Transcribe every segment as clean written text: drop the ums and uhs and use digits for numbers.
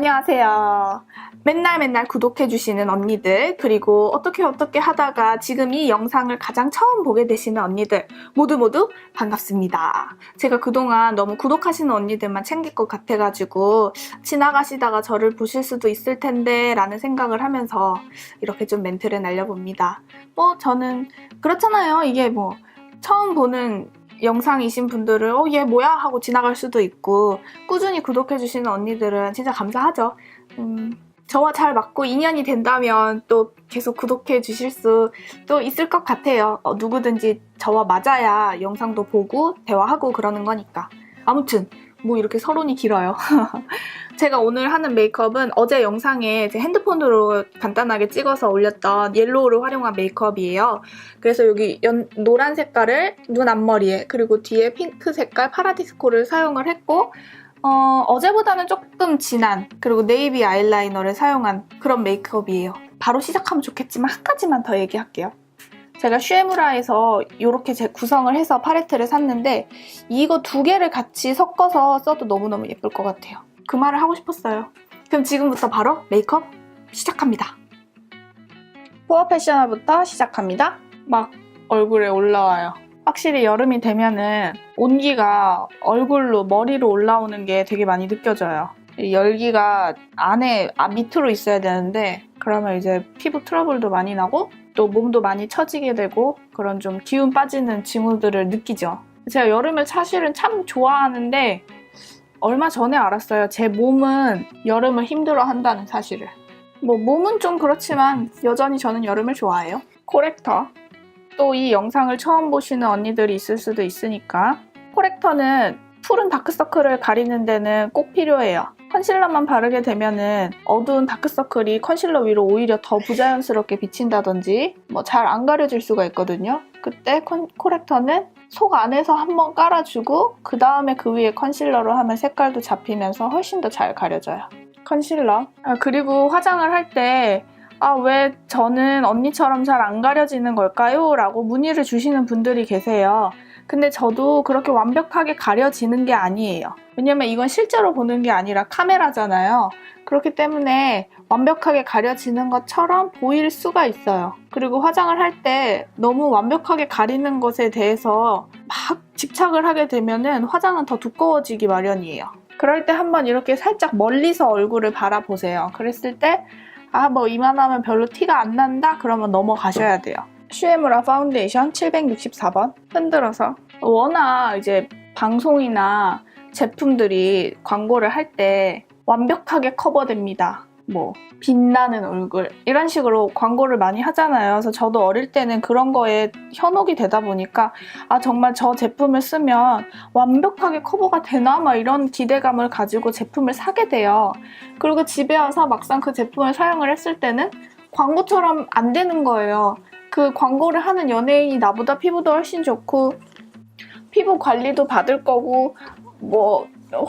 안녕하세요. 맨날 구독해주시는 언니들, 그리고 어떻게 하다가 지금 이 영상을 가장 처음 보게 되시는 언니들 모두 반갑습니다. 제가 그동안 너무 구독하시는 언니들만 챙길 것 같아가지고 지나가시다가 저를 보실 수도 있을 텐데 라는 생각을 하면서 이렇게 좀 멘트를 날려봅니다. 저는 그렇잖아요. 이게 처음 보는 영상이신 분들은 얘 뭐야? 하고 지나갈 수도 있고, 꾸준히 구독해주시는 언니들은 진짜 감사하죠. 저와 잘 맞고 인연이 된다면 또 계속 구독해주실 수도 있을 것 같아요. 누구든지 저와 맞아야 영상도 보고 대화하고 그러는 거니까. 아무튼 이렇게 서론이 길어요. 제가 오늘 하는 메이크업은 어제 영상에 제 핸드폰으로 간단하게 찍어서 올렸던 옐로우를 활용한 메이크업이에요. 그래서 여기 노란 색깔을 눈 앞머리에, 그리고 뒤에 핑크 색깔 파라디스코를 사용을 했고, 어제보다는 조금 진한, 그리고 네이비 아이라이너를 사용한 그런 메이크업이에요. 바로 시작하면 좋겠지만 한 가지만 더 얘기할게요. 제가 슈에무라에서 이렇게 구성을 해서 팔레트를 샀는데 이거 두 개를 같이 섞어서 써도 너무너무 예쁠 것 같아요. 그 말을 하고 싶었어요. 그럼 지금부터 바로 메이크업 시작합니다. 포어 패셔널부터 시작합니다. 막 얼굴에 올라와요. 확실히 여름이 되면은 온기가 얼굴로, 머리로 올라오는 게 되게 많이 느껴져요. 열기가 밑으로 있어야 되는데 그러면 이제 피부 트러블도 많이 나고 또 몸도 많이 처지게 되고 그런 좀 기운 빠지는 징후들을 느끼죠. 제가 여름을 사실은 참 좋아하는데 얼마 전에 알았어요. 제 몸은 여름을 힘들어 한다는 사실을. 몸은 좀 그렇지만 여전히 저는 여름을 좋아해요. 코렉터. 또 이 영상을 처음 보시는 언니들이 있을 수도 있으니까 코렉터는 푸른 다크서클을 가리는 데는 꼭 필요해요. 컨실러만 바르게 되면은 어두운 다크서클이 컨실러 위로 오히려 더 부자연스럽게 비친다든지 잘 안 가려질 수가 있거든요. 그때 코렉터는 속 안에서 한번 깔아주고 그 다음에 그 위에 컨실러로 하면 색깔도 잡히면서 훨씬 더 잘 가려져요. 컨실러. 그리고 화장을 할 때 왜 저는 언니처럼 잘 안 가려지는 걸까요? 라고 문의를 주시는 분들이 계세요. 근데 저도 그렇게 완벽하게 가려지는 게 아니에요. 왜냐면 이건 실제로 보는 게 아니라 카메라잖아요. 그렇기 때문에 완벽하게 가려지는 것처럼 보일 수가 있어요. 그리고 화장을 할 때 너무 완벽하게 가리는 것에 대해서 막 집착을 하게 되면은 화장은 더 두꺼워지기 마련이에요. 그럴 때 한번 이렇게 살짝 멀리서 얼굴을 바라보세요. 그랬을 때 이만하면 별로 티가 안 난다? 그러면 넘어가셔야 돼요. 슈에무라 파운데이션 764번 흔들어서. 워낙 이제 방송이나 제품들이 광고를 할 때 완벽하게 커버됩니다. 빛나는 얼굴 이런 식으로 광고를 많이 하잖아요. 그래서 저도 어릴 때는 그런 거에 현혹이 되다 보니까 정말 저 제품을 쓰면 완벽하게 커버가 되나? 이런 기대감을 가지고 제품을 사게 돼요. 그리고 집에 와서 막상 그 제품을 사용을 했을 때는 광고처럼 안 되는 거예요. 그 광고를 하는 연예인이 나보다 피부도 훨씬 좋고 피부 관리도 받을 거고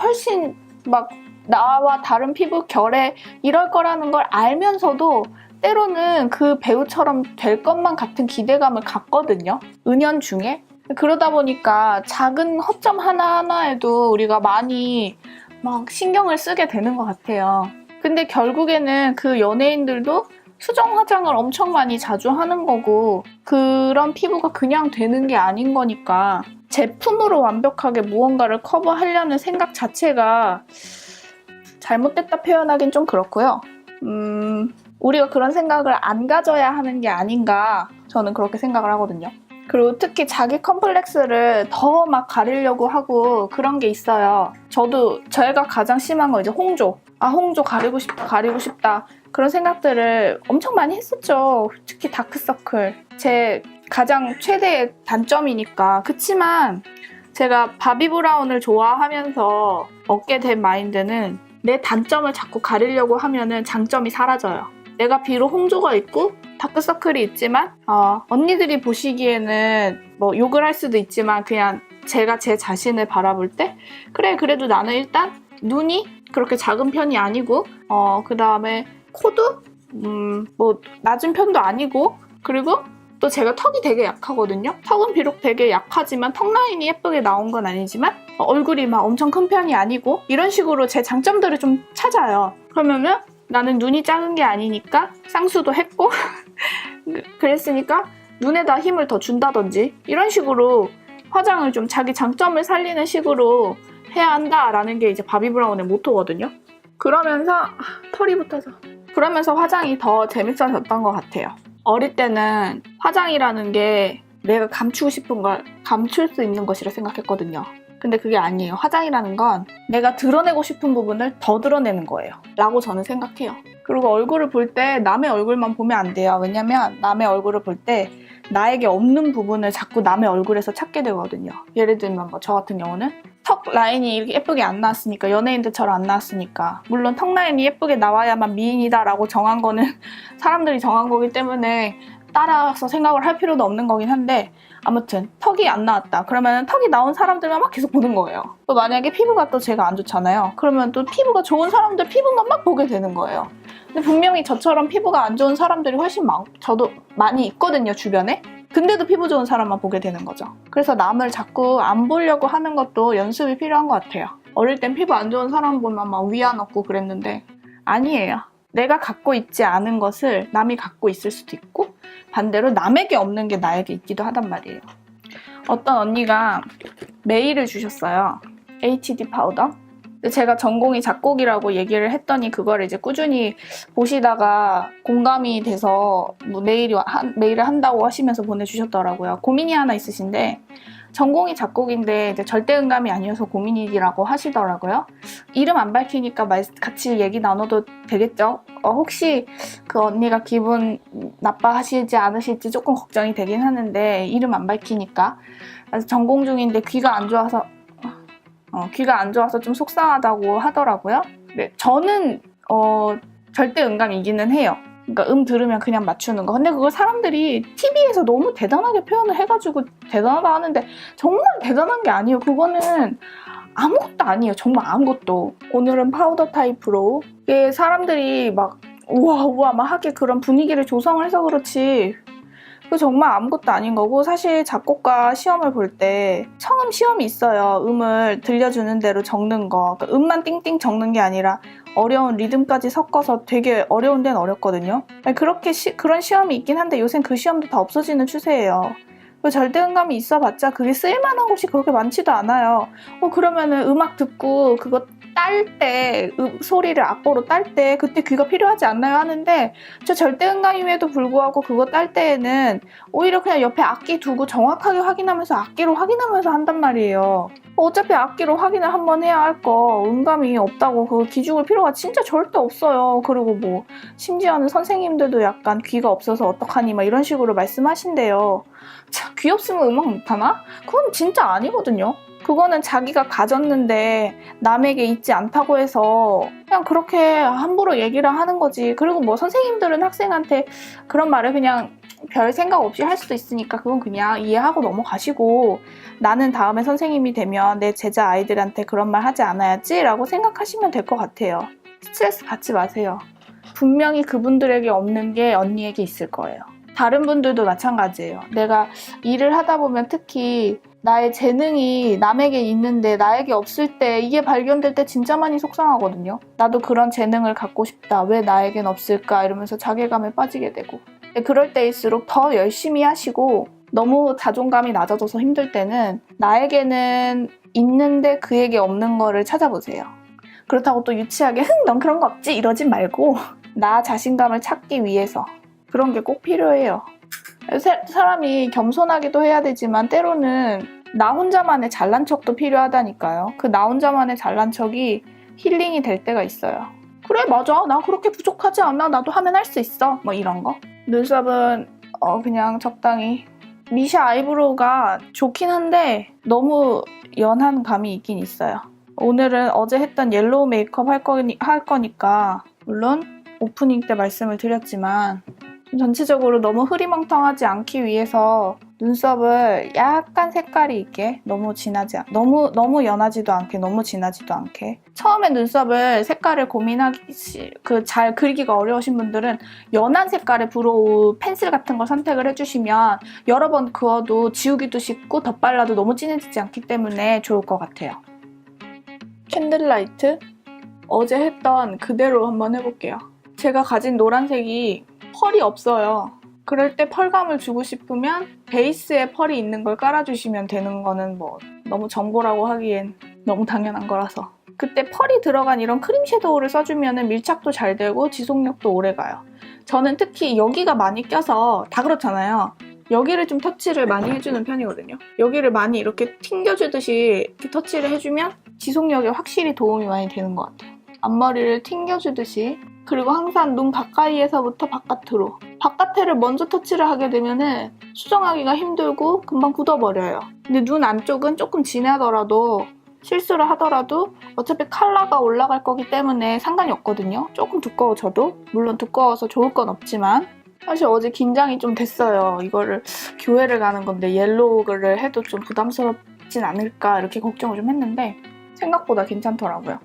훨씬 나와 다른 피부 결에 이럴 거라는 걸 알면서도 때로는 그 배우처럼 될 것만 같은 기대감을 갖거든요. 은연중에. 그러다 보니까 작은 허점 하나하나에도 우리가 많이 신경을 쓰게 되는 것 같아요. 근데 결국에는 그 연예인들도 수정 화장을 엄청 많이 자주 하는 거고 그런 피부가 그냥 되는 게 아닌 거니까 제품으로 완벽하게 무언가를 커버하려는 생각 자체가 잘못됐다 표현하긴 좀 그렇고요. 우리가 그런 생각을 안 가져야 하는 게 아닌가 저는 그렇게 생각을 하거든요. 그리고 특히 자기 컴플렉스를 더 가리려고 하고 그런 게 있어요. 저희가 가장 심한 건 이제 홍조. 홍조 가리고 싶다. 그런 생각들을 엄청 많이 했었죠. 특히 다크서클. 제 가장 최대의 단점이니까. 그치만 제가 바비 브라운을 좋아하면서 얻게 된 마인드는 내 단점을 자꾸 가리려고 하면은 장점이 사라져요. 내가 비록 홍조가 있고 다크서클이 있지만 언니들이 보시기에는 욕을 할 수도 있지만 그냥 제가 제 자신을 바라볼 때 그래도 나는 일단 눈이 그렇게 작은 편이 아니고 그 다음에 코도 낮은 편도 아니고 그리고 또 제가 턱이 되게 약하거든요. 턱은 비록 되게 약하지만 턱 라인이 예쁘게 나온 건 아니지만 얼굴이 막 엄청 큰 편이 아니고 이런 식으로 제 장점들을 좀 찾아요. 그러면은 나는 눈이 작은 게 아니니까 쌍수도 했고 그랬으니까 눈에다 힘을 더 준다든지 이런 식으로 화장을 좀 자기 장점을 살리는 식으로 해야 한다라는 게 이제 바비 브라운의 모토거든요. 그러면서 털이 붙어서 그러면서 화장이 더 재밌어졌던 것 같아요. 어릴 때는 화장이라는 게 내가 감추고 싶은 걸 감출 수 있는 것이라 생각했거든요. 근데 그게 아니에요. 화장이라는 건 내가 드러내고 싶은 부분을 더 드러내는 거예요. 라고 저는 생각해요. 그리고 얼굴을 볼 때 남의 얼굴만 보면 안 돼요. 왜냐면 남의 얼굴을 볼 때 나에게 없는 부분을 자꾸 남의 얼굴에서 찾게 되거든요. 예를 들면 뭐 저 같은 경우는 턱 라인이 이렇게 예쁘게 안 나왔으니까, 연예인들처럼 안 나왔으니까, 물론 턱 라인이 예쁘게 나와야만 미인이다 라고 정한 거는 사람들이 정한 거기 때문에 따라서 생각을 할 필요도 없는 거긴 한데, 아무튼 턱이 안 나왔다 그러면 턱이 나온 사람들만 막 계속 보는 거예요. 또 만약에 피부가 또 제가 안 좋잖아요. 그러면 또 피부가 좋은 사람들 피부만 막 보게 되는 거예요. 근데 분명히 저처럼 피부가 안 좋은 사람들이 훨씬 저도 많이 있거든요, 주변에. 근데도 피부 좋은 사람만 보게 되는 거죠. 그래서 남을 자꾸 안 보려고 하는 것도 연습이 필요한 것 같아요. 어릴 땐 피부 안 좋은 사람 보면 막 위안 얻고 그랬는데 아니에요. 내가 갖고 있지 않은 것을 남이 갖고 있을 수도 있고, 반대로 남에게 없는 게 나에게 있기도 하단 말이에요. 어떤 언니가 메일을 주셨어요. HD 파우더. 제가 전공이 작곡이라고 얘기를 했더니 그걸 이제 꾸준히 보시다가 공감이 돼서 뭐 메일을 한다고 하시면서 보내주셨더라고요. 고민이 하나 있으신데, 전공이 작곡인데 이제 절대음감이 아니어서 고민이라고 하시더라고요. 이름 안 밝히니까 같이 얘기 나눠도 되겠죠? 혹시 그 언니가 기분 나빠하시지 않으실지 조금 걱정이 되긴 하는데, 이름 안 밝히니까. 그래서 전공 중인데 귀가 안 좋아서 좀 속상하다고 하더라고요. 네, 저는 절대음감이기는 해요. 그러니까 들으면 그냥 맞추는 거. 근데 그걸 사람들이 TV에서 너무 대단하게 표현을 해가지고 대단하다 하는데 정말 대단한 게 아니에요. 그거는 아무것도 아니에요. 정말 아무것도. 오늘은 파우더 타입으로 이게 사람들이 막 우와 막 하게 그런 분위기를 조성을 해서 그렇지 그 정말 아무것도 아닌 거고, 사실 작곡가 시험을 볼 때 청음 시험이 있어요. 음을 들려주는 대로 적는 거. 그러니까 음만 띵띵 적는 게 아니라 어려운 리듬까지 섞어서 되게 어려운 데는 어렵거든요. 그렇게 그런 시험이 있긴 한데 요새는 그 시험도 다 없어지는 추세예요. 절대음감이 있어봤자 그게 쓸만한 곳이 그렇게 많지도 않아요. 그러면은 음악 듣고 그거 딸 때, 소리를 악보로 딸 때 그때 귀가 필요하지 않나요? 하는데, 저 절대음감임에도 불구하고 그거 딸 때에는 오히려 그냥 옆에 악기 두고 정확하게 확인하면서 악기로 확인하면서 한단 말이에요. 어차피 악기로 확인을 한번 해야 할 거 음감이 없다고 그거 기죽을 필요가 진짜 절대 없어요. 그리고 뭐 심지어는 선생님들도 약간 귀가 없어서 어떡하니 막 이런 식으로 말씀하신대요. 참, 귀 없으면 음악 못하나? 그건 진짜 아니거든요. 그거는 자기가 가졌는데 남에게 있지 않다고 해서 그냥 그렇게 함부로 얘기를 하는 거지. 그리고 뭐 선생님들은 학생한테 그런 말을 그냥 별 생각 없이 할 수도 있으니까 그건 그냥 이해하고 넘어가시고, 나는 다음에 선생님이 되면 내 제자 아이들한테 그런 말 하지 않아야지 라고 생각하시면 될 것 같아요. 스트레스 받지 마세요. 분명히 그분들에게 없는 게 언니에게 있을 거예요. 다른 분들도 마찬가지예요. 내가 일을 하다 보면 특히 나의 재능이 남에게 있는데 나에게 없을 때, 이게 발견될 때 진짜 많이 속상하거든요. 나도 그런 재능을 갖고 싶다. 왜 나에겐 없을까? 이러면서 자괴감에 빠지게 되고. 그럴 때일수록 더 열심히 하시고, 너무 자존감이 낮아져서 힘들 때는 나에게는 있는데 그에게 없는 거를 찾아보세요. 그렇다고 또 유치하게 넌 그런 거 없지? 이러지 말고 나 자신감을 찾기 위해서 그런 게 꼭 필요해요. 사람이 겸손하기도 해야 되지만 때로는 나 혼자만의 잘난 척도 필요하다니까요. 그 나 혼자만의 잘난 척이 힐링이 될 때가 있어요. 그래 맞아, 나 그렇게 부족하지 않아, 나도 하면 할 수 있어, 뭐 이런 거. 눈썹은 그냥 적당히. 미샤 아이브로우가 좋긴 한데 너무 연한 감이 있긴 있어요. 오늘은 어제 했던 옐로우 메이크업 할 거니까 물론 오프닝 때 말씀을 드렸지만 전체적으로 너무 흐리멍텅하지 않기 위해서 눈썹을 약간 색깔이 있게, 너무 너무 연하지도 않게, 너무 진하지도 않게. 처음에 눈썹을 색깔을 잘 그리기가 어려우신 분들은 연한 색깔의 브로우 펜슬 같은 걸 선택을 해주시면 여러 번 그어도 지우기도 쉽고 덧발라도 너무 진해지지 않기 때문에 좋을 것 같아요. 캔들라이트 어제 했던 그대로 한번 해볼게요. 제가 가진 노란색이 펄이 없어요. 그럴 때 펄감을 주고 싶으면 베이스에 펄이 있는 걸 깔아주시면 되는 거는 뭐 너무 정보라고 하기엔 너무 당연한 거라서. 그때 펄이 들어간 이런 크림 섀도우를 써주면 밀착도 잘 되고 지속력도 오래 가요. 저는 특히 여기가 많이 껴서 다 그렇잖아요. 여기를 좀 터치를 많이 해주는 편이거든요. 여기를 많이 이렇게 튕겨주듯이 이렇게 터치를 해주면 지속력에 확실히 도움이 많이 되는 것 같아요. 앞머리를 튕겨주듯이. 그리고 항상 눈 가까이에서부터 바깥으로. 바깥에를 먼저 터치를 하게 되면은 수정하기가 힘들고 금방 굳어버려요. 근데 눈 안쪽은 조금 진하더라도 실수를 하더라도 어차피 컬러가 올라갈 거기 때문에 상관이 없거든요. 조금 두꺼워져도. 물론 두꺼워서 좋을 건 없지만 사실 어제 긴장이 좀 됐어요. 이거를 교회를 가는 건데 옐로우를 해도 좀 부담스럽진 않을까 이렇게 걱정을 좀 했는데 생각보다 괜찮더라고요.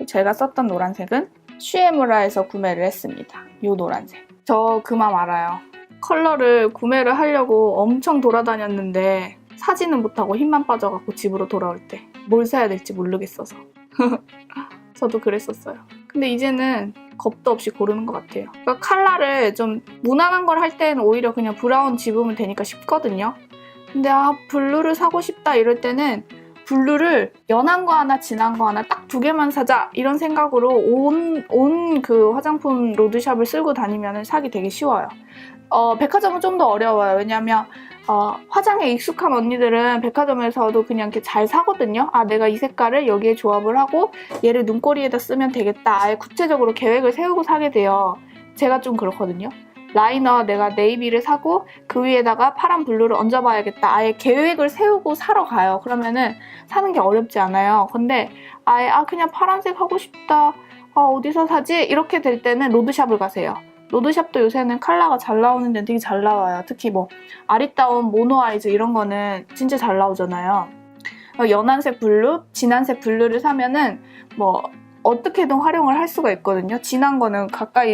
제가 썼던 노란색은 슈에무라에서 구매를 했습니다. 이 노란색. 저 그 맘 알아요. 컬러를 구매를 하려고 엄청 돌아다녔는데 사지는 못하고 힘만 빠져갖고 집으로 돌아올 때 뭘 사야 될지 모르겠어서. 저도 그랬었어요. 근데 이제는 겁도 없이 고르는 것 같아요. 그러니까 컬러를 좀 무난한 걸 할 때는 오히려 그냥 브라운 집으면 되니까 쉽거든요. 근데 블루를 사고 싶다 이럴 때는 블루를 연한 거 하나 진한 거 하나 딱 2개만 사자 이런 생각으로 온 그 화장품 로드샵을 쓸고 다니면 사기 되게 쉬워요. 백화점은 좀 더 어려워요. 왜냐면 화장에 익숙한 언니들은 백화점에서도 그냥 이렇게 잘 사거든요. 내가 이 색깔을 여기에 조합을 하고 얘를 눈꼬리에다 쓰면 되겠다. 아예 구체적으로 계획을 세우고 사게 돼요. 제가 좀 그렇거든요. 라이너 내가 네이비를 사고 그 위에다가 파란 블루를 얹어봐야겠다. 아예 계획을 세우고 사러 가요. 그러면은 사는 게 어렵지 않아요. 근데 아예 그냥 파란색 하고 싶다. 어디서 사지? 이렇게 될 때는 로드샵을 가세요. 로드샵도 요새는 컬러가 잘 나오는 데는 되게 잘 나와요. 특히 뭐 아리따운 모노아이즈 이런 거는 진짜 잘 나오잖아요. 연한색 블루, 진한색 블루를 사면은 뭐 어떻게든 활용을 할 수가 있거든요. 진한 거는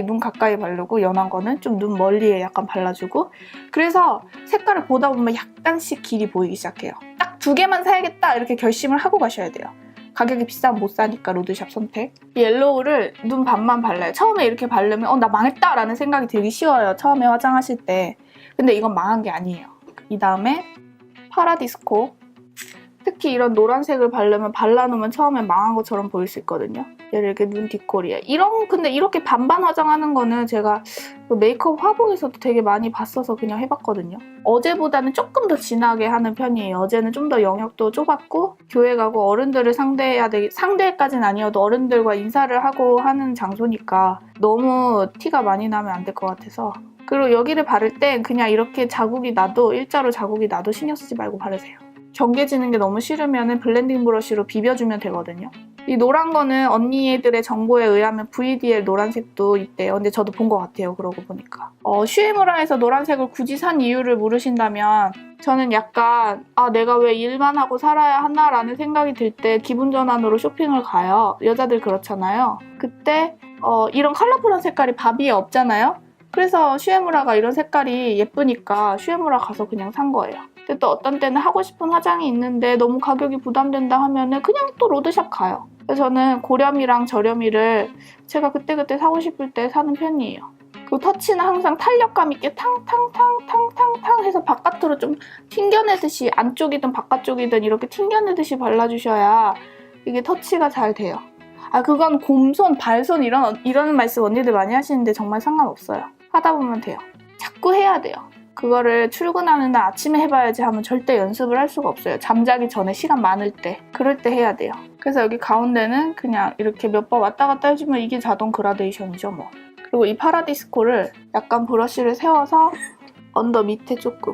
눈 가까이 바르고 연한 거는 좀 눈 멀리에 약간 발라주고 그래서 색깔을 보다 보면 약간씩 길이 보이기 시작해요. 딱 2개만 사야겠다 이렇게 결심을 하고 가셔야 돼요. 가격이 비싸면 못 사니까 로드샵 선택. 옐로우를 눈 반만 발라요. 처음에 이렇게 바르면 나 망했다 라는 생각이 들기 쉬워요. 처음에 화장하실 때. 근데 이건 망한 게 아니에요. 이 다음에 파라디스코. 특히 이런 노란색을 바르면 발라놓으면 처음엔 망한 것처럼 보일 수 있거든요. 얘를 이렇게 눈 뒷꼬리에. 근데 이렇게 반반 화장하는 거는 제가 메이크업 화보에서도 되게 많이 봤어서 그냥 해봤거든요. 어제보다는 조금 더 진하게 하는 편이에요. 어제는 좀 더 영역도 좁았고 교회 가고 어른들을 상대까지는 아니어도 어른들과 인사를 하고 하는 장소니까 너무 티가 많이 나면 안 될 것 같아서. 그리고 여기를 바를 땐 그냥 이렇게 일자로 자국이 나도 신경 쓰지 말고 바르세요. 경계지는 게 너무 싫으면 블렌딩 브러쉬로 비벼주면 되거든요. 이 노란 거는 언니들의 정보에 의하면 VDL 노란색도 있대요. 근데 저도 본 것 같아요. 그러고 보니까. 슈에무라에서 노란색을 굳이 산 이유를 물으신다면 저는 약간 내가 왜 일만 하고 살아야 하나라는 생각이 들 때 기분 전환으로 쇼핑을 가요. 여자들 그렇잖아요. 그때 이런 컬러풀한 색깔이 바비에 없잖아요. 그래서 슈에무라가 이런 색깔이 예쁘니까 슈에무라 가서 그냥 산 거예요. 근데 또 어떤 때는 하고 싶은 화장이 있는데 너무 가격이 부담된다 하면은 그냥 또 로드샵 가요. 그래서 저는 고렴이랑 저렴이를 제가 그때그때 사고 싶을 때 사는 편이에요. 그 터치는 항상 탄력감 있게 탕탕탕탕탕탕 해서 바깥으로 좀 튕겨내듯이 안쪽이든 바깥쪽이든 이렇게 튕겨내듯이 발라주셔야 이게 터치가 잘 돼요. 그건 곰손, 발손 이런 말씀 언니들 많이 하시는데 정말 상관없어요. 하다 보면 돼요. 자꾸 해야 돼요. 그거를 출근하는 날 아침에 해봐야지 하면 절대 연습을 할 수가 없어요. 잠자기 전에 시간 많을 때. 그럴 때 해야 돼요. 그래서 여기 가운데는 그냥 이렇게 몇 번 왔다 갔다 해주면 이게 자동 그라데이션이죠 뭐. 그리고 이 파라디스코를 약간 브러쉬를 세워서 언더 밑에 조금.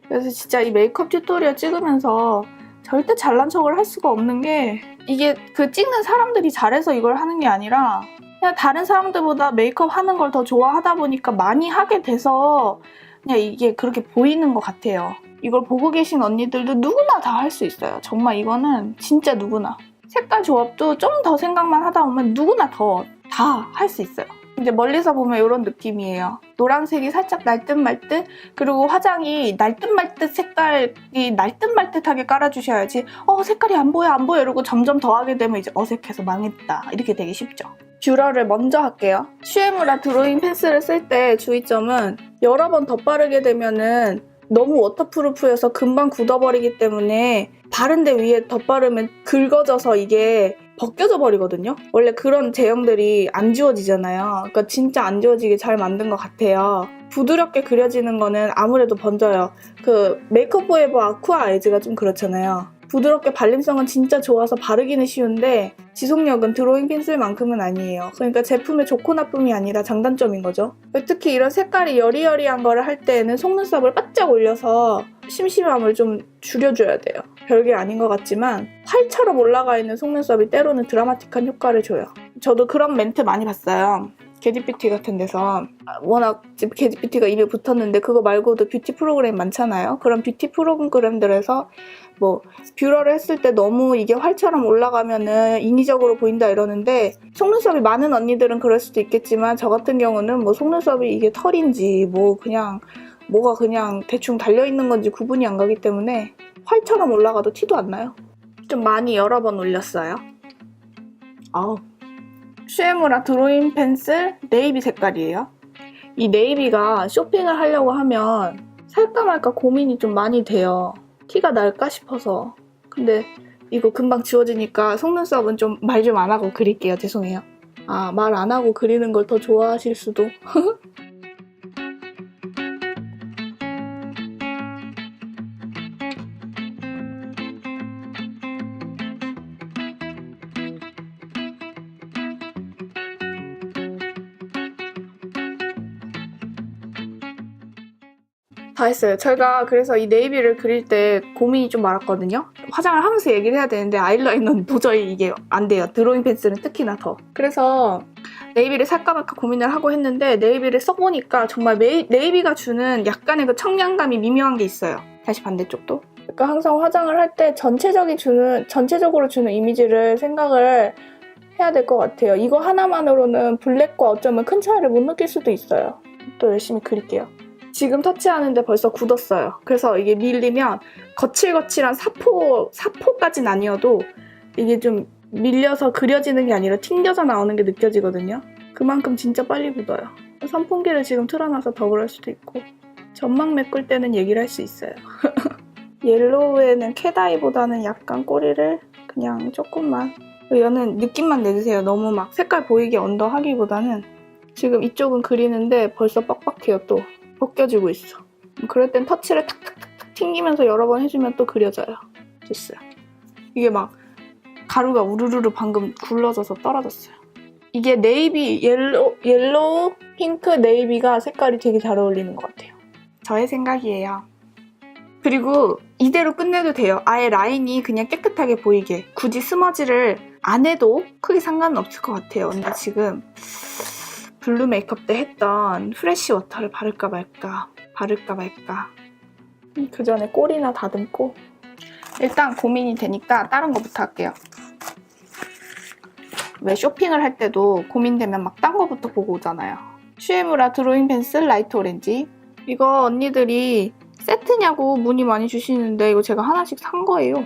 그래서 진짜 이 메이크업 튜토리얼 찍으면서 절대 잘난 척을 할 수가 없는 게 이게 그 찍는 사람들이 잘해서 이걸 하는 게 아니라 그냥 다른 사람들보다 메이크업 하는 걸 더 좋아하다 보니까 많이 하게 돼서 그냥 이게 그렇게 보이는 것 같아요. 이걸 보고 계신 언니들도 누구나 다 할 수 있어요. 정말 이거는 진짜 누구나. 색깔 조합도 좀 더 생각만 하다 보면 누구나 다 할 수 있어요. 이제 멀리서 보면 이런 느낌이에요. 노란색이 살짝 날 듯 말 듯, 그리고 화장이 날 듯 말 듯 색깔이 날 듯 말 듯하게 깔아주셔야지 색깔이 안 보여 안 보여 이러고 점점 더하게 되면 이제 어색해서 망했다 이렇게 되기 쉽죠. 뷰러를 먼저 할게요. 슈에무라 드로잉 펜슬을 쓸 때 주의점은 여러 번 덧바르게 되면은 너무 워터프루프여서 금방 굳어버리기 때문에 바른 데 위에 덧바르면 긁어져서 이게 벗겨져 버리거든요. 원래 그런 제형들이 안 지워지잖아요. 그러니까 진짜 안 지워지게 잘 만든 것 같아요. 부드럽게 그려지는 거는 아무래도 번져요. 그 메이크업 포에버 아쿠아 아이즈가 좀 그렇잖아요. 부드럽게 발림성은 진짜 좋아서 바르기는 쉬운데 지속력은 드로잉 펜슬만큼은 아니에요. 그러니까 제품의 좋고 나쁨이 아니라 장단점인 거죠. 특히 이런 색깔이 여리여리한 거를 할 때는 속눈썹을 바짝 올려서 심심함을 좀 줄여줘야 돼요. 별게 아닌 것 같지만 활처럼 올라가 있는 속눈썹이 때로는 드라마틱한 효과를 줘요. 저도 그런 멘트 많이 봤어요. 게디뷰티 같은 데서 워낙 게디뷰티가 입에 붙었는데 그거 말고도 뷰티 프로그램 많잖아요. 그런 뷰티 프로그램들에서 뭐 뷰러를 했을 때 너무 이게 활처럼 올라가면은 인위적으로 보인다 이러는데 속눈썹이 많은 언니들은 그럴 수도 있겠지만 저 같은 경우는 뭐 속눈썹이 이게 털인지 뭐 그냥 뭐가 그냥 대충 달려있는 건지 구분이 안 가기 때문에 활처럼 올라가도 티도 안 나요. 좀 많이 여러 번 올렸어요. 슈에무라 드로잉 펜슬 네이비 색깔이에요. 이 네이비가 쇼핑을 하려고 하면 살까 말까 고민이 좀 많이 돼요. 티가 날까 싶어서. 근데 이거 금방 지워지니까 속눈썹은 좀 말 좀 안 하고 그릴게요. 죄송해요. 말 안 하고 그리는 걸 더 좋아하실 수도. 다 했어요. 제가 그래서 이 네이비를 그릴 때 고민이 좀 많았거든요. 화장을 하면서 얘기를 해야 되는데 아이라이너는 도저히 이게 안 돼요. 드로잉 펜슬은 특히나 더. 그래서 네이비를 살까 말까 고민을 하고 했는데 네이비를 써보니까 정말 네이비가 주는 약간의 그 청량감이 미묘한 게 있어요. 다시 반대쪽도. 그러니까 항상 화장을 할 때 전체적으로 주는 이미지를 생각을 해야 될 것 같아요. 이거 하나만으로는 블랙과 어쩌면 큰 차이를 못 느낄 수도 있어요. 또 열심히 그릴게요. 지금 터치하는데 벌써 굳었어요. 그래서 이게 밀리면 거칠거칠한 사포까진 아니어도 이게 좀 밀려서 그려지는 게 아니라 튕겨져 나오는 게 느껴지거든요. 그만큼 진짜 빨리 굳어요. 선풍기를 지금 틀어놔서 더 그럴 수도 있고 점막 메꿀 때는 얘기를 할 수 있어요. 옐로우에는 캣아이보다는 약간 꼬리를 그냥 조금만 얘는 느낌만 내주세요. 너무 막 색깔 보이게 언더 하기보다는 지금 이쪽은 그리는데 벌써 빡빡해요. 또 벗겨지고 있어. 그럴 땐 터치를 탁탁탁탁 튕기면서 여러 번 해주면 또 그려져요. 됐어요. 이게 막 가루가 우르르르 방금 굴러져서 떨어졌어요. 이게 네이비, 옐로우, 핑크, 네이비가 색깔이 되게 잘 어울리는 것 같아요. 저의 생각이에요. 그리고 이대로 끝내도 돼요. 아예 라인이 그냥 깨끗하게 보이게. 굳이 스머지를 안 해도 크게 상관은 없을 것 같아요. 근데 지금 블루 메이크업 때 했던 프레쉬 워터를 바를까 말까 그 전에 꼬리나 다듬고 일단 고민이 되니까 다른 거부터 할게요. 왜 쇼핑을 할 때도 고민되면 막 딴 거부터 보고 오잖아요. 슈에무라 드로잉 펜슬 라이트 오렌지 이거 언니들이 세트냐고 문의 많이 주시는데 이거 제가 하나씩 산 거예요.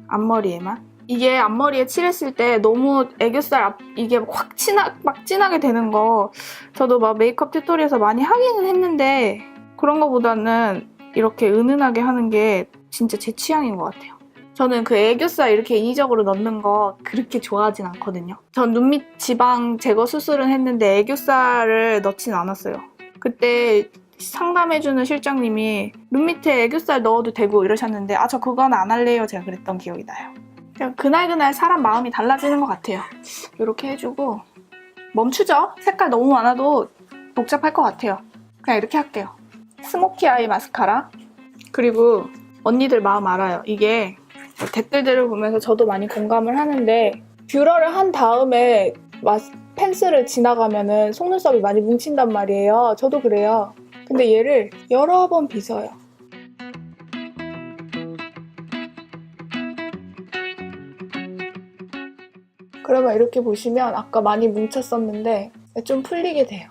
앞머리에만. 이게 앞머리에 칠했을 때 너무 애교살 이게 확 진하게 되는 거 저도 막 메이크업 튜토리얼에서 많이 하기는 했는데 그런 거보다는 이렇게 은은하게 하는 게 진짜 제 취향인 것 같아요. 저는 그 애교살 이렇게 인위적으로 넣는 거 그렇게 좋아하진 않거든요. 전 눈밑 지방 제거 수술은 했는데 애교살을 넣진 않았어요. 그때 상담해주는 실장님이 눈밑에 애교살 넣어도 되고 이러셨는데 저 그건 안 할래요. 제가 그랬던 기억이 나요. 그냥 그날 사람 마음이 달라지는 것 같아요. 이렇게 해주고 멈추죠? 색깔 너무 많아도 복잡할 것 같아요. 그냥 이렇게 할게요. 스모키 아이 마스카라 그리고 언니들 마음 알아요. 이게 댓글들을 보면서 저도 많이 공감을 하는데 뷰러를 한 다음에 펜슬을 지나가면은 속눈썹이 많이 뭉친단 말이에요. 저도 그래요. 근데 얘를 여러 번 빗어요. 그러면 이렇게 보시면 아까 많이 뭉쳤었는데 좀 풀리게 돼요.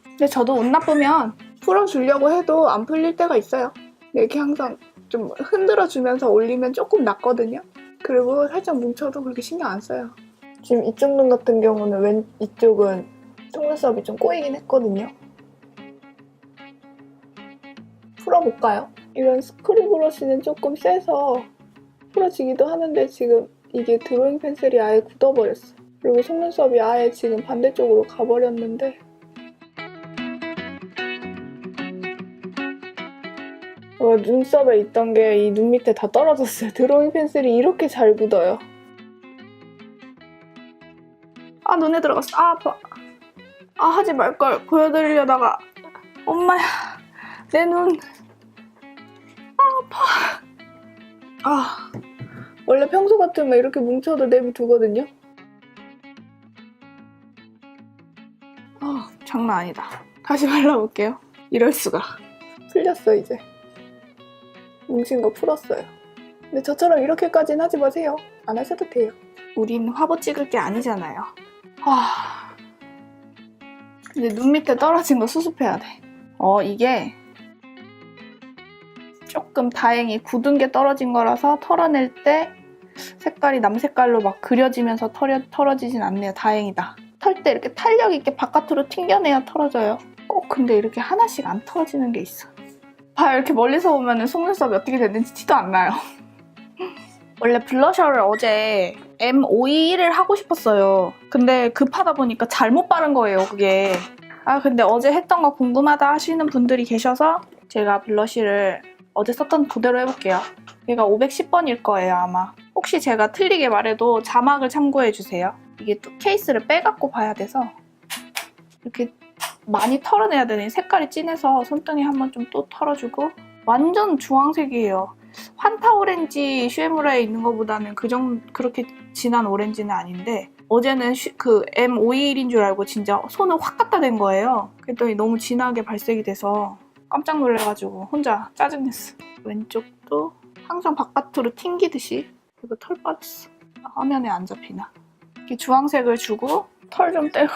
근데 저도 옷 나쁘면 풀어주려고 해도 안 풀릴 때가 있어요. 이렇게 항상 좀 흔들어주면서 올리면 조금 낫거든요. 그리고 살짝 뭉쳐도 그렇게 신경 안 써요. 지금 이쪽 눈 같은 경우는 이쪽은 속눈썹이 좀 꼬이긴 했거든요. 풀어볼까요? 이런 스크류 브러쉬는 조금 세서 풀어지기도 하는데 지금 이게 드로잉 펜슬이 아예 굳어버렸어. 그리고 속눈썹이 아예 지금 반대쪽으로 가버렸는데 눈썹에 있던 게 이 눈 밑에 다 떨어졌어요. 드로잉 펜슬이 이렇게 잘 굳어요. 아, 눈에 들어갔어. 아, 아파. 아, 하지 말걸. 보여드리려다가. 엄마야, 내 눈. 아, 아파. 아, 원래 평소 같으면 이렇게 뭉쳐도 내비두거든요. 아, 장난 아니다. 다시 발라볼게요. 이럴 수가. 풀렸어, 이제. 뭉친 거 풀었어요. 근데 저처럼 이렇게까지는 하지 마세요. 안 하셔도 돼요. 우린 화보 찍을 게 아니잖아요. 근데 눈 밑에 떨어진 거 수습해야 돼. 이게 조금 다행히 굳은 게 떨어진 거라서 털어낼 때 색깔이 남색깔로 막 그려지면서 털어지진 않네요. 다행이다. 털 때 이렇게 탄력 있게 바깥으로 튕겨내야 털어져요. 꼭 근데 이렇게 하나씩 안 털어지는 게 있어. 이렇게 멀리서 보면 속눈썹이 어떻게 됐는지 티도 안 나요. 원래 블러셔를 어제 M521을 하고 싶었어요. 근데 급하다 보니까 잘못 바른 거예요, 그게. 근데 어제 했던 거 궁금하다 하시는 분들이 계셔서 제가 블러쉬를 어제 썼던 그대로 해볼게요. 얘가 510번일 거예요, 아마. 혹시 제가 틀리게 말해도 자막을 참고해주세요. 이게 또 케이스를 빼갖고 봐야 돼서 이렇게 많이 털어내야 되니 색깔이 진해서 손등에 한번 좀 또 털어주고. 완전 주황색이에요. 환타 오렌지 슈에무라에 있는 것보다는 그렇게 진한 오렌지는 아닌데 어제는 그 M521인 줄 알고 진짜 손을 확 갖다 댄 거예요. 그랬더니 너무 진하게 발색이 돼서 깜짝 놀라가지고 혼자 짜증냈어. 왼쪽도 항상 바깥으로 튕기듯이. 이거 털 빠졌어. 화면에 안 잡히나. 이렇게 주황색을 주고 털 좀 떼고.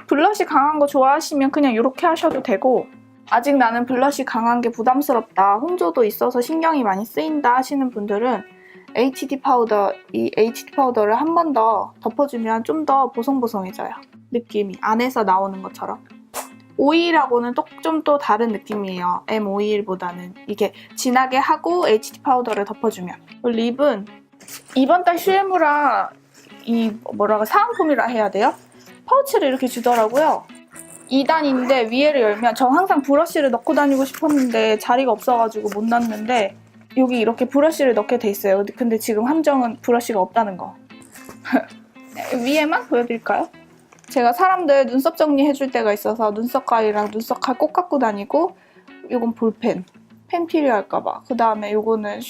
블러쉬 강한 거 좋아하시면 그냥 이렇게 하셔도 되고, 아직 나는 블러쉬 강한 게 부담스럽다, 홍조도 있어서 신경이 많이 쓰인다 하시는 분들은 HT 파우더를 한 번 더 덮어주면 좀 더 보송보송해져요. 느낌이 안에서 나오는 것처럼. 오일하고는 좀 또 다른 느낌이에요. M521보다는. 이게 진하게 하고 HT 파우더를 덮어주면. 립은 이번 달 슈에무라 사은품이라 해야 돼요? 파우치를 이렇게 주더라고요. 2단인데 위에를 열면 저 항상 브러쉬를 넣고 다니고 싶었는데 자리가 없어가지고 못 넣었는데 여기 이렇게 브러쉬를 넣게 돼 있어요. 근데 지금 함정은 브러쉬가 없다는 거. 위에만 보여드릴까요? 제가 사람들 눈썹 정리해줄 때가 있어서 눈썹 가위랑 눈썹 칼 꼭 갖고 다니고, 이건 볼펜. 펜 필요할까봐. 그 다음에 요거는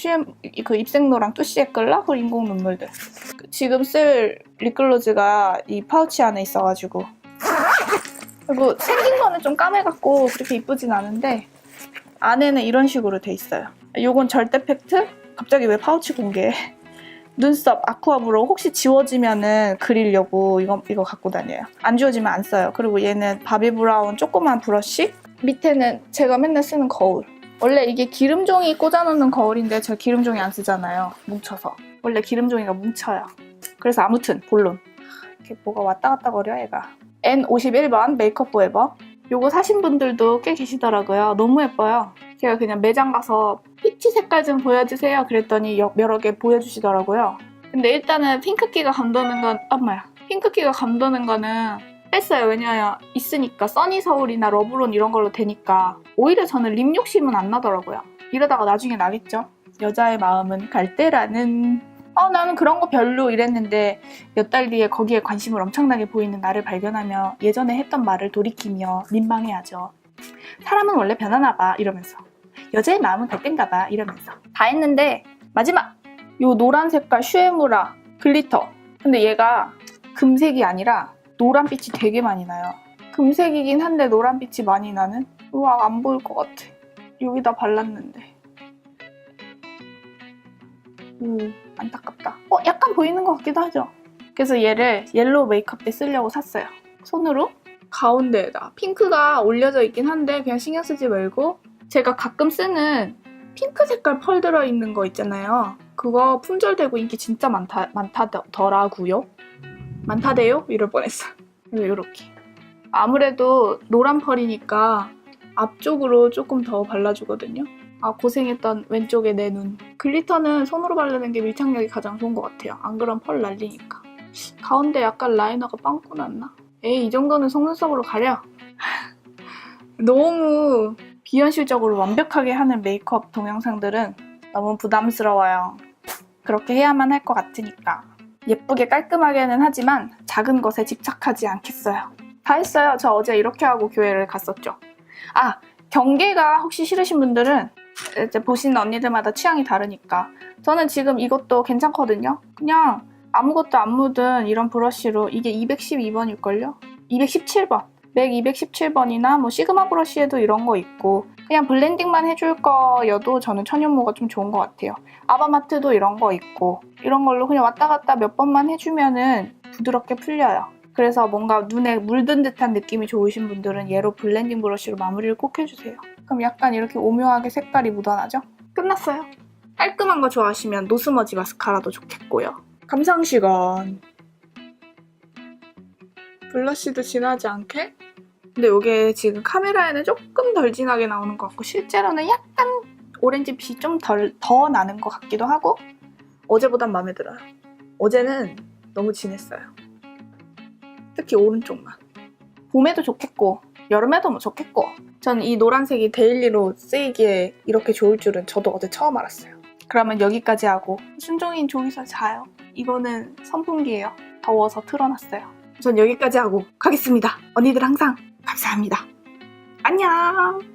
그 입생로랑 뚜시 에클라 그리고 인공 눈물들. 지금 쓸 립글로즈가 이 파우치 안에 있어가지고. 그리고 생긴 거는 좀 까매갖고 그렇게 이쁘진 않은데 안에는 이런 식으로 돼 있어요. 요건 절대 팩트? 갑자기 왜 파우치 공개해? 눈썹 아쿠아브로우 혹시 지워지면은 그리려고 이거 갖고 다녀요. 안 지워지면 안 써요. 그리고 얘는 바비 브라운 조그만 브러쉬. 밑에는 제가 맨날 쓰는 거울. 원래 이게 기름종이 꽂아놓는 거울인데 제가 기름종이 안 쓰잖아요. 뭉쳐서. 원래 기름종이가 뭉쳐요. 그래서 아무튼 본론. 이렇게 뭐가 왔다 갔다 거려 얘가. N51번 메이크업 포에버. 요거 사신 분들도 꽤 계시더라고요. 너무 예뻐요. 제가 그냥 매장 가서 피치 색깔 좀 보여주세요 그랬더니 여러 개 보여주시더라고요. 근데 일단은 핑크기가 감도는 거는 뺐어요. 왜냐면 있으니까 써니 서울이나 러브론 이런 걸로 되니까. 오히려 저는 립 욕심은 안 나더라고요. 이러다가 나중에 나겠죠. 여자의 마음은 갈대라는. 나는 그런 거 별로 이랬는데 몇 달 뒤에 거기에 관심을 엄청나게 보이는 나를 발견하며 예전에 했던 말을 돌이키며 민망해하죠. 사람은 원래 변하나 봐 이러면서. 여자의 마음은 갈대인가 봐 이러면서. 다 했는데 마지막! 요 노란 색깔 슈에무라 글리터. 근데 얘가 금색이 아니라 노란빛이 되게 많이 나요. 금색이긴 한데 노란빛이 많이 나는? 우와, 안 보일 것 같아. 여기다 발랐는데. 안타깝다. 약간 보이는 것 같기도 하죠. 그래서 얘를 옐로우 메이크업 때 쓰려고 샀어요. 손으로 가운데에다 핑크가 올려져 있긴 한데 그냥 신경 쓰지 말고 제가 가끔 쓰는 핑크 색깔 펄 들어있는 거 있잖아요. 그거 품절되고 인기 진짜 많다더라고요. 많다대요? 이럴 뻔했어. 그래서 이렇게 아무래도 노란 펄이니까 앞쪽으로 조금 더 발라주거든요. 고생했던 왼쪽에 내 눈. 글리터는 손으로 바르는 게 밀착력이 가장 좋은 것 같아요. 안 그럼 펄 날리니까. 가운데 약간 라이너가 빵꾸 났나? 에이, 이 정도는 속눈썹으로 가려. 너무 비현실적으로 완벽하게 하는 메이크업 동영상들은 너무 부담스러워요. 그렇게 해야만 할 것 같으니까. 예쁘게 깔끔하게는 하지만 작은 것에 집착하지 않겠어요. 다 했어요. 저 어제 이렇게 하고 교회를 갔었죠. 경계가 혹시 싫으신 분들은 이제 보시는 언니들마다 취향이 다르니까 저는 지금 이것도 괜찮거든요. 그냥 아무것도 안 묻은 이런 브러쉬로 이게 212번일걸요? 217번. 맥 217번이나 뭐 시그마 브러쉬에도 이런 거 있고 그냥 블렌딩만 해줄 거여도 저는 천연모가 좀 좋은 것 같아요. 아바마트도 이런 거 있고 이런 걸로 그냥 왔다 갔다 몇 번만 해주면은 부드럽게 풀려요. 그래서 뭔가 눈에 물든 듯한 느낌이 좋으신 분들은 얘로 블렌딩 브러쉬로 마무리를 꼭 해주세요. 그럼 약간 이렇게 오묘하게 색깔이 묻어나죠? 끝났어요. 깔끔한 거 좋아하시면 노스머지 마스카라도 좋겠고요. 감상시간. 블러쉬도 진하지 않게? 근데 이게 지금 카메라에는 조금 덜 진하게 나오는 것 같고 실제로는 약간 오렌지빛이 좀 더 나는 것 같기도 하고 어제보단 마음에 들어요. 어제는 너무 진했어요. 특히 오른쪽만. 봄에도 좋겠고 여름에도 뭐 좋겠고 전 이 노란색이 데일리로 쓰이기에 이렇게 좋을 줄은 저도 어제 처음 알았어요. 그러면 여기까지 하고 순종인 저기서 자요. 이거는 선풍기예요. 더워서 틀어놨어요. 전 여기까지 하고 가겠습니다. 언니들 항상 감사합니다. 안녕.